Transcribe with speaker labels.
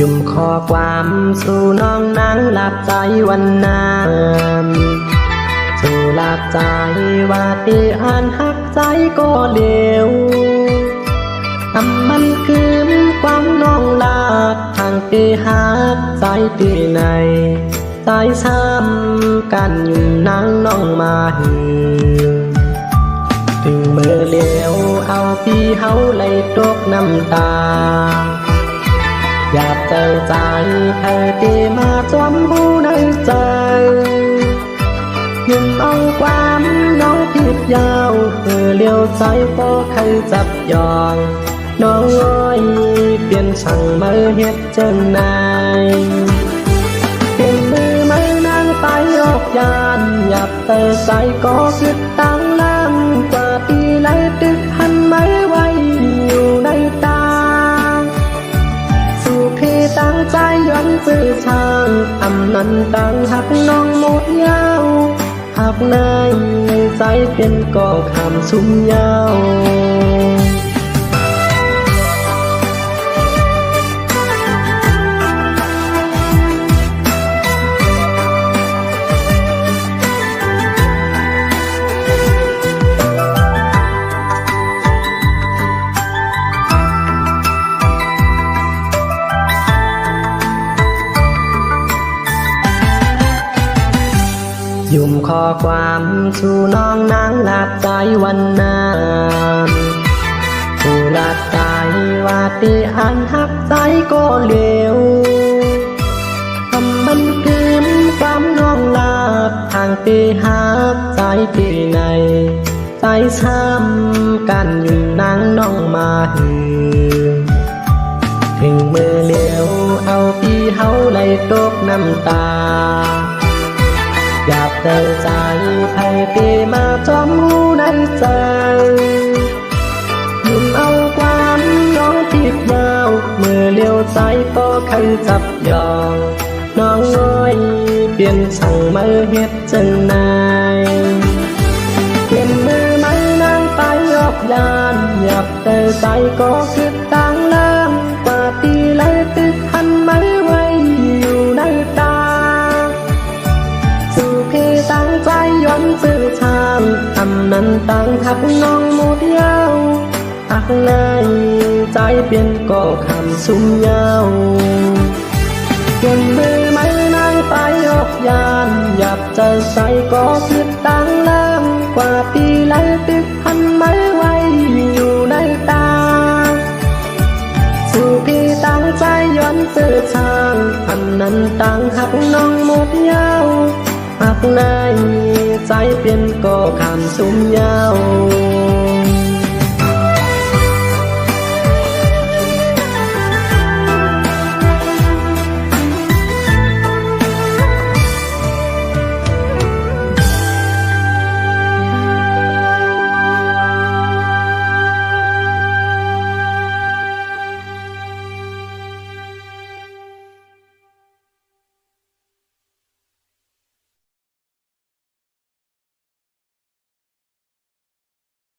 Speaker 1: ยุ่มข้อความสู่น้องนางหลับใจวันนานสู่หลับใจว่าที่อ่านหักใจก็เลวมันคือความน้องลาดทางที่หักใจที่ไหนใจช้ำกันยุ่มนางน้องมาหือถึงเมื่อเลี้ยวเอาพี่เฮาเลยตกน้ำตาอยากเจอใจเธอที่มาจมหูในใจยิ่งเอาความน้องผิดยาวเธอเลี้ยวใจก็เคยจับยองน้องอ้อยเปลี่ยนช่างมือเฮ็ดจังไหนเปลี่ยนมือไม่นางไปออกยานอยากเจอใจก็คิดตั้งล้ำกว่าตีไล่ตึกหันไม่ไหวอยู่ในตาพี่ตั้งใจย้อนสื่อทางนั้นตั้งหักน้องหมดยาวหักในใจเป็นก่อคำสุ่มยาวยุ่มข้อความสู่น้องนางหลับใจวันนานสู่หลับใจว่าที่อ่านหักใจก็เลวมันคือความน้องลาบทางที่หักใจที่ไหนใจช้ำกันยุ่มนางน้องมาหือถึงมือเลี้ยวเอาพี่เฮาเลยตกน้ำตาอยากเจอใจให้พี่มาจอมหูในใจยุ่มเอาความน้องผิดยาวเมื่อเลี้ยวใจก็เคยจับยองน้องน้อยเปลี่ยนช่างมือเฮ็ดจังไหนเปลี่ยนมือไม่นางไปออกยานอยากเจอใจก็คิดตั้งล้ำกว่าตีเลยตึกหันไม่ไหวอยู่ในตาพี่ตั้งใจย้อนสื่อทางนั้นตั้งหักน้องหมดยาวหักในใจเปลี่ยนก็คำสุ่มยาวเปลี่ยนมือไม่นางไปออกยานอยากเจอใจก็คิดตั้งล้ำกว่าตีไล่ตึกหันไม่ไหวอยู่ในตาสู่พี่ตั้งใจย้อนสื่อทางนั้นตั้งหักน้องหมดยาวหักในใจเปลี่ยนก็คำสุ่มยาว